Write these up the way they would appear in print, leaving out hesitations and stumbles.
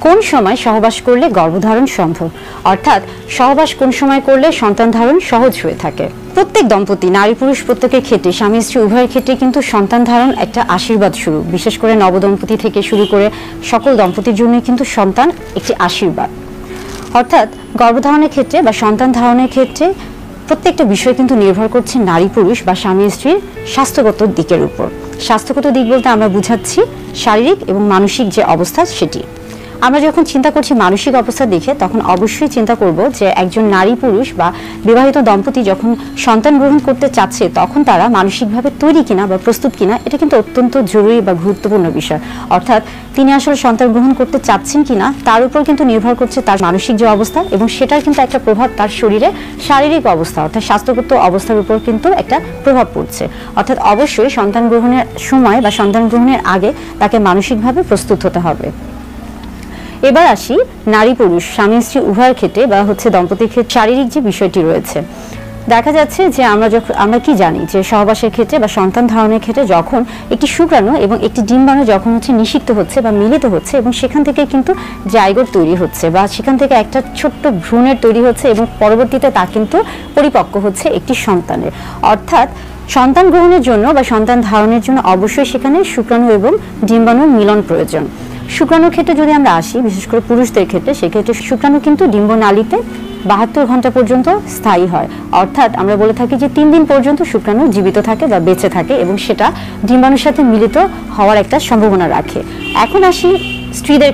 কোন সময় সহবাস করলে গর্ভধারণ সম্ভব, অর্থাৎ সহবাস কোন সময় করলে সন্তান ধারণ সহজ হয়ে থাকে। প্রত্যেক দম্পতি, নারী পুরুষ প্রত্যেকের ক্ষেত্রে, স্বামী স্ত্রী উভয়ের ক্ষেত্রে কিন্তু সন্তান ধারণ একটা আশীর্বাদ স্বরূপ। বিশেষ করে নবদম্পতি থেকে শুরু করে সকল দম্পতির জন্যই কিন্তু সন্তান একটি আশীর্বাদ। অর্থাৎ গর্ভধারণের ক্ষেত্রে বা সন্তান ধারণের ক্ষেত্রে প্রত্যেকটা বিষয় কিন্তু নির্ভর করছে নারী পুরুষ বা স্বামী স্ত্রীর স্বাস্থ্যগত দিকের উপর। স্বাস্থ্যগত দিক বলতে আমরা বুঝাচ্ছি শারীরিক এবং মানসিক যে অবস্থা সেটি। আমরা যখন চিন্তা করছি মানসিক অবস্থা দেখে, তখন অবশ্যই চিন্তা করব যে একজন নারী পুরুষ বা বিবাহিত দম্পতি যখন সন্তান গ্রহণ করতে চাচ্ছে, তখন তারা মানসিকভাবে তৈরি কিনা বা প্রস্তুত কিনা, এটা কিন্তু অত্যন্ত জরুরি বা গুরুত্বপূর্ণ বিষয়। অর্থাৎ তিনি আসলে সন্তান গ্রহণ করতে চাচ্ছেন কিনা তার উপর কিন্তু নির্ভর করছে তার মানসিক যে অবস্থা, এবং সেটার কিন্তু একটা প্রভাব তার শরীরে শারীরিক অবস্থা অর্থাৎ স্বাস্থ্যগত অবস্থার উপর কিন্তু একটা প্রভাব পড়ছে। অর্থাৎ অবশ্যই সন্তান গ্রহণের সময় বা সন্তান গ্রহণের আগে তাকে মানসিকভাবে প্রস্তুত হতে হবে। এবার আসি নারী পুরুষ স্বামী স্ত্রী উভয়ের ক্ষেত্রে বা দম্পতির ক্ষেত্রে শারীরিক যে বিষয়টি রয়েছে। দেখা যাচ্ছে যে আমরা কি জানি যে সহবাসের ক্ষেত্রে বা সন্তান ধারণের ক্ষেত্রে যখন একটি শুক্রাণু এবং একটি ডিম্বাণু যখন নিষিক্ত হচ্ছে বা মিলিত হচ্ছে, এবং সেখান থেকে কিন্তু জাইগোট তৈরি হচ্ছে বা সেখান থেকে একটা ছোট্ট ভ্রূণের তৈরি হচ্ছে, এবং পরবর্তীতে তা কিন্তু পরিপক্ক হচ্ছে একটি সন্তানের। অর্থাৎ সন্তান গ্রহণের জন্য বা সন্তান ধারণের জন্য অবশ্যই সেখানে শুক্রাণু এবং ডিম্বাণুর মিলন প্রয়োজন। শুক্রাণুর ক্ষেত্রে যদি আমরা আসি, বিশেষ করে পুরুষদের ক্ষেত্রে, সেক্ষেত্রে শুক্রাণু কিন্তু ডিম্বনালীতে 72 ঘন্টা পর্যন্ত স্থায়ী হয়। অর্থাৎ আমরা বলে থাকি যে 3 দিন পর্যন্ত শুক্রাণু জীবিত থাকে বা বেঁচে থাকে, এবং সেটা ডিম্বাণুর সাথে মিলিত হওয়ার একটা সম্ভাবনা রাখে। এখন আসি স্ত্রীদের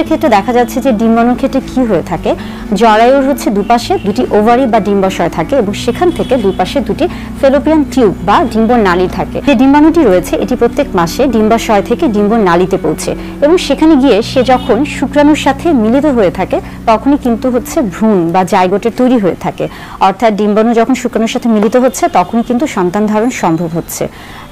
ক্ষেত্রে দেখা যাচ্ছে যে ডিম্বাণুর ক্ষেত্রে কি হয়ে থাকে, জরায়ুর দুপাশে দুটি ওভারি বা ডিম্বাশয় থাকে, এবং সেখান থেকে দুই পাশে দুটি ফেলোপিয়ান টিউব বা ডিম্বনালী থাকে। যে ডিম্বাণুটি রয়েছে এটি প্রত্যেক মাসে ডিম্বাশয় থেকে ডিম্বনালীতে পৌঁছে, এবং সেখানে গিয়ে সে যখন শুক্রাণুর সাথে মিলিত হয়ে থাকে তখনই কিন্তু ভ্রূণ বা জাইগোটের তৈরি হয়ে থাকে। অর্থাৎ ডিম্বাণু যখন শুক্রাণুর সাথে মিলিত হচ্ছে তখনই কিন্তু সন্তান ধারণ সম্ভব হচ্ছে।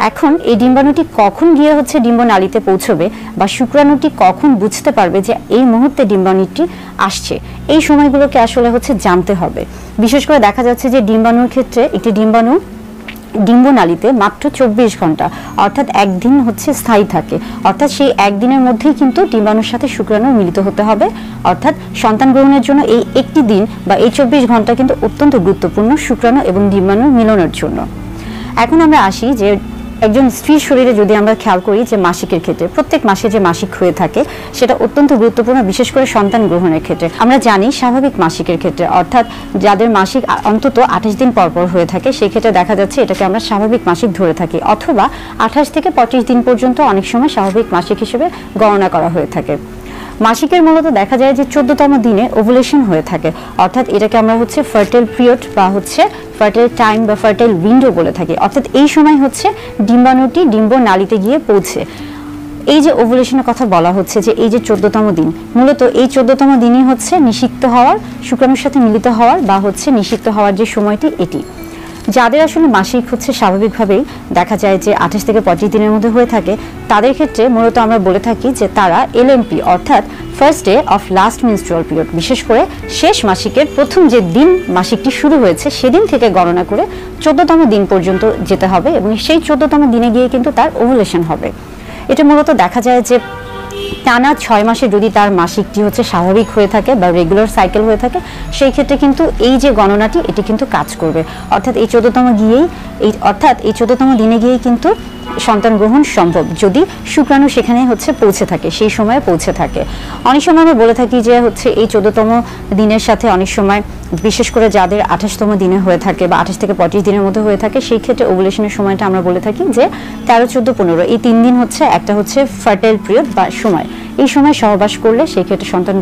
এখন এই ডিম্বাণুটি কখন গিয়ে ডিম্বনালীতে পৌঁছবে বা শুক্রাণুটি কখন বুঝতে পারবে যে এই মুহূর্তে ডিম্বাণুটি আসছে, এই সময়গুলোকে আসলে জানতে হবে। বিশেষ করে দেখা যাচ্ছে যে ডিম্বাণুর ক্ষেত্রে একটি ডিম্বাণু ডিম্বনালীতে মাত্র 24 ঘন্টা অর্থাৎ একদিন স্থায়ী থাকে। অর্থাৎ সেই একদিনের মধ্যেই কিন্তু ডিম্বাণুর সাথে শুক্রাণু মিলিত হতে হবে। অর্থাৎ সন্তান গ্রহণের জন্য এই একটি দিন বা এই 24 ঘন্টা কিন্তু অত্যন্ত গুরুত্বপূর্ণ শুক্রাণু এবং ডিম্বাণুর মিলনের জন্য। এখন আমরা আসি যে একজন স্ত্রীর শরীরে যদি আমরা খেয়াল করি যে মাসিকের ক্ষেত্রে, প্রত্যেক মাসে যে মাসিক হয়ে থাকে সেটা অত্যন্ত গুরুত্বপূর্ণ, বিশেষ করে সন্তান গ্রহণের ক্ষেত্রে। আমরা জানি স্বাভাবিক মাসিকের ক্ষেত্রে, অর্থাৎ যাদের মাসিক অন্তত 28 দিন পর পর হয়ে থাকে, সেই ক্ষেত্রে দেখা যাচ্ছে এটাকে আমরা স্বাভাবিক মাসিক ধরে থাকি, অথবা 28 থেকে 25 দিন পর্যন্ত অনেক সময় স্বাভাবিক মাসিক হিসেবে গণনা করা হয়ে থাকে। মাসিকের মূলত দেখা যায় যে 14তম দিনে ওভুলেশন হয়ে থাকে। অর্থাৎ এটাকে আমরা ফার্টাইল পিরিয়ড বা ফার্টাইল টাইম বা ফার্টাইল উইন্ডো বলে থাকি। অর্থাৎ এই সময় ডিম্বাণুটি ডিম্বনালীতে গিয়ে পৌঁছে। এই যে ওভুলেশনের কথা বলা হচ্ছে যে এই যে 14তম দিন, মূলত এই 14তম দিনই নিষিক্ত হওয়ার, শুক্রাণুর সাথে মিলিত হওয়ার বা নিষিক্ত হওয়ার যে সময়টি এটি। যাদের আসলে মাসিক স্বাভাবিকভাবেই দেখা যায় যে 28 থেকে 25 দিনের মধ্যে হয়ে থাকে, তাদের ক্ষেত্রে মূলত আমরা বলে থাকি যে তারা এলএমপি অর্থাৎ first day of last menstrual period, বিশেষ করে শেষ মাসিকের প্রথম যে দিন মাসিকটি শুরু হয়েছে সেদিন থেকে গণনা করে 14তম দিন পর্যন্ত যেতে হবে, এবং সেই 14তম দিনে গিয়ে কিন্তু তার ওভুলেশন হবে। এটা মূলত দেখা যায় যে টানা 6 মাসে যদি তার মাসিকটি স্বাভাবিক হয়ে থাকে বা রেগুলার সাইকেল হয়ে থাকে, সেই ক্ষেত্রে কিন্তু এই যে গণনাটি এটি কিন্তু কাজ করবে। অর্থাৎ এই 14তম দিনে গিয়েই কিন্তু সন্তান গ্রহণ সম্ভব, যদি শুক্রাণু সেখানে পৌঁছে থাকে, সেই সময়ে পৌঁছে থাকে। অনেক সময় আমরা বলে থাকি যে এই 14তম দিনের সাথে অনেক সময়, বিশেষ করে যাদের 28তম দিনে হয়ে থাকে বা 28 থেকে 25 দিনের মধ্যে হয়ে থাকে, সেই ক্ষেত্রে ওভুলেশনের সময়টা আমরা বলে থাকি যে 13, 14, 15 এই 3 দিন একটা ফার্টাইল পিরিয়ড বা সময়। এই সময় সহবাস করলে সেই ক্ষেত্রে সন্তান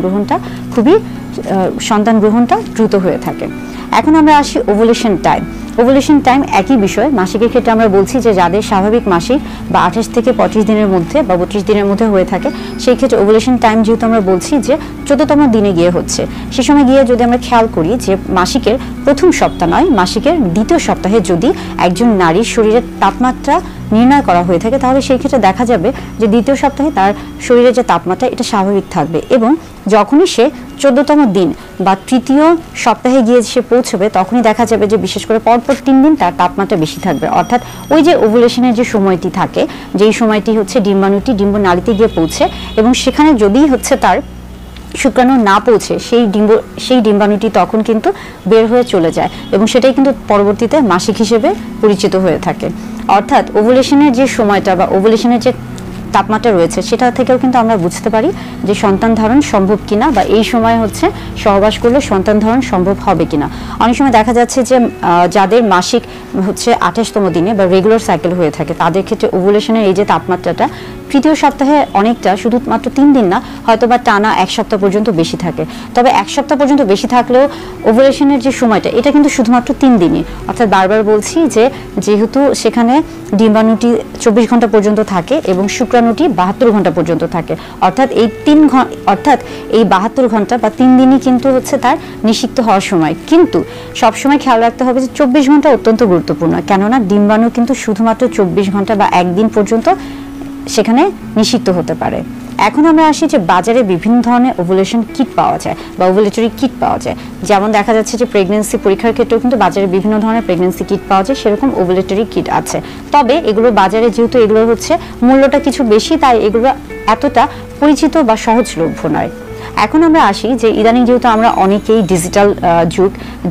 গ্রহণটা দ্রুত হয়ে থাকে। এখন আমরা আসি ওভুলেশন টাইম একই বিষয়। মাসিকের ক্ষেত্রে আমরা বলছি যে যাদের স্বাভাবিক মাসিক বা 28 থেকে 25 দিনের মধ্যে বা 32 দিনের মধ্যে হয়ে থাকে, সেই ক্ষেত্রে ওভুলেশন টাইম যেহেতু আমরা বলছি যে 14তম দিনে গিয়ে সে সময় গিয়ে যদি আমরা খেয়াল করি যে মাসিকের প্রথম সপ্তাহ নয়, মাসিকের দ্বিতীয় সপ্তাহে যদি একজন নারীর শরীরের তাপমাত্রা নির্ণয় করা হয়ে থাকে, তাহলে সেই ক্ষেত্রে দেখা যাবে যে দ্বিতীয় সপ্তাহে তার শরীরের যে তাপমাত্রা এটা স্বাভাবিক থাকবে, এবং যখনই সে 14তম দিন বা তৃতীয় সপ্তাহে গিয়ে সে পৌঁছবে, তখনই দেখা যাবে যে বিশেষ করে পরপর 3 দিন তার তাপমাত্রা বেশি থাকবে। অর্থাৎ ওই যে ওভুলেশনের যে সময়টি থাকে, যেই সময়টি ডিম্বাণুটি ডিম্বনালীতে গিয়ে পৌঁছে, এবং সেখানে যদি তার শুক্রাণু না পৌঁছে সেই ডিম্বাণুটি তখন কিন্তু বের হয়ে চলে যায় এবং সেটাই কিন্তু পরবর্তীতে মাসিক হিসেবে পরিচিত হয়ে থাকে। অর্থাৎ ওভুলেশনের যে সময়টা বা ওভুলেশনের যে তাপমাত্রা রয়েছে সেটা থেকেও কিন্তু আমরা বুঝতে পারি যে সন্তান ধারণ সম্ভব কিনা বা এই সময় হচ্ছে সহবাস করলে সন্তান ধারণ সম্ভব হবে কিনা। অনেক সময় দেখা যাচ্ছে যে যাদের মাসিক হচ্ছে 28তম দিনে বা রেগুলার সাইকেল হয়ে থাকে তাদের ক্ষেত্রে ওভুলেশনের এই যে তাপমাত্রাটা তৃতীয় সপ্তাহে অনেকটা, শুধুমাত্র 3 দিন না, হয়তো বা টানা 1 সপ্তাহ পর্যন্ত বেশি থাকে। তবে 1 সপ্তাহ পর্যন্ত বেশি থাকলেও ওভুলেশনের যে সময়টা এটা কিন্তু শুধুমাত্র 3 দিনই। অর্থাৎ বারবার বলছি যে যেহেতু সেখানে ডিম্বাণুটি 24 ঘন্টা পর্যন্ত থাকে এবং শুক্রাণুটি 72 ঘন্টা পর্যন্ত থাকে, অর্থাৎ এই 72 ঘন্টা বা 3 দিনই কিন্তু হচ্ছে তার নিষিক্ত হওয়ার সময়। কিন্তু সবসময় খেয়াল রাখতে হবে যে 24 ঘন্টা অত্যন্ত গুরুত্বপূর্ণ, কেননা ডিম্বাণু কিন্তু শুধুমাত্র 24 ঘন্টা বা 1 দিন পর্যন্ত সেখানে নিষিক্ত হতে পারে। এখন আমরা আসি যে বাজারে বিভিন্ন ধরনের ওভুলেশন কিট পাওয়া যায় বা ওভুলেটরি কিট পাওয়া যায়। যেমন দেখা যাচ্ছে যে প্রেগন্যান্সি পরীক্ষার ক্ষেত্রেও কিন্তু বাজারে বিভিন্ন ধরনের প্রেগন্যান্সি কিট পাওয়া যায়, সেরকম ওভুলেটরি কিট আছে। তবে এগুলো বাজারে যেহেতু এগুলো হচ্ছে মূল্যটা কিছু বেশি, তাই এগুলো এতটা পরিচিত বা সহজলভ্য নয়। এখন আমরা আসি যে ইদানিং যেহেতু আমরা অনেকেই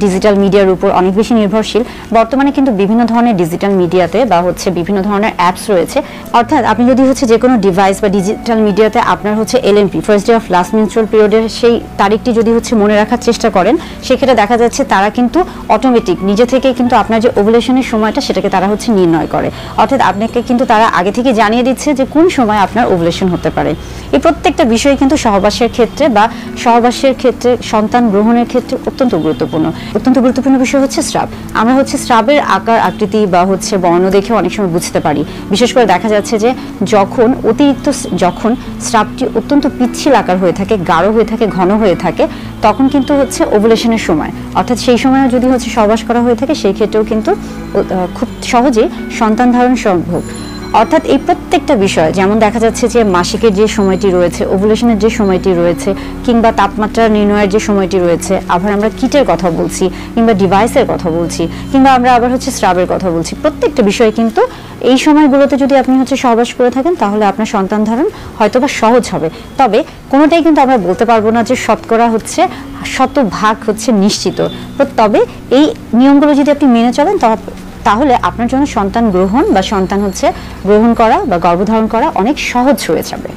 ডিজিটাল মিডিয়ার উপর অনেক বেশি নির্ভরশীল, বর্তমানে কিন্তু বিভিন্ন ধরনের ডিজিটাল মিডিয়াতে বা হচ্ছে বিভিন্ন ধরনের অ্যাপস রয়েছে। অর্থাৎ আপনি যদি হচ্ছে যে কোনো ডিভাইস বা ডিজিটাল মিডিয়াতে আপনার হচ্ছে LMP, first day of last menstrual পিরিয়ডের সেই তারিখটি যদি হচ্ছে মনে রাখার চেষ্টা করেন, সেক্ষেত্রে দেখা যাচ্ছে তারা কিন্তু অটোমেটিক নিজে থেকে কিন্তু আপনার যে ওভুলেশনের সময়টা সেটাকে তারা হচ্ছে নির্ণয় করে। অর্থাৎ আপনাকে কিন্তু তারা আগে থেকে জানিয়ে দিচ্ছে যে কোন সময় আপনার ওভুলেশন হতে পারে। এই প্রত্যেকটা বিষয় কিন্তু সহবাসের ক্ষেত্রে বা সহবাসের ক্ষেত্রে সন্তান গ্রহণের ক্ষেত্রে অত্যন্ত গুরুত্বপূর্ণ বিষয় হচ্ছে স্রাব। আমরা হচ্ছে স্রাবের আকার আকৃতি বা হচ্ছে বর্ণ দেখে অনেক সময় বুঝতে পারি। বিশেষ করে দেখা যাচ্ছে যে যখন স্রাবটি অত্যন্ত পিচ্ছিল আকার হয়ে থাকে, গাঢ় হয়ে থাকে, ঘন হয়ে থাকে, তখন কিন্তু হচ্ছে ওভুলেশনের সময়। অর্থাৎ সেই সময় যদি হচ্ছে সহবাস করা হয়ে থাকে সেই ক্ষেত্রেও কিন্তু খুব সহজেই সন্তান ধারণ সম্ভব। অর্থাৎ এই প্রত্যেকটা বিষয়, যেমন দেখা যাচ্ছে যে মাসিকের যে সময়টি রয়েছে, ওভুলেশনের যে সময়টি রয়েছে, কিংবা তাপমাত্রা নির্ণয়ের যে সময়টি রয়েছে, আবার আমরা কিটের কথা বলছি, কিংবা ডিভাইসের কথা বলছি, কিংবা আমরা আবার হচ্ছে স্রাবের কথা বলছি, প্রত্যেকটা বিষয় কিন্তু এই সময়গুলোতে যদি আপনি হচ্ছে সহবাস করে থাকেন তাহলে আপনার সন্তান ধারণ হয়তোবা সহজ হবে। তবে কোনোটাই কিন্তু আমরা বলতে পারবো না যে শতকরা হচ্ছে 100% হচ্ছে নিশ্চিত। তবে এই নিয়মগুলো যদি আপনি মেনে চলেন তাহলে আপনার জন্য সন্তান গ্রহণ বা সন্তান হচ্ছে গ্রহণ করা বা গর্ভধারণ করা অনেক সহজ হয়ে যাবে।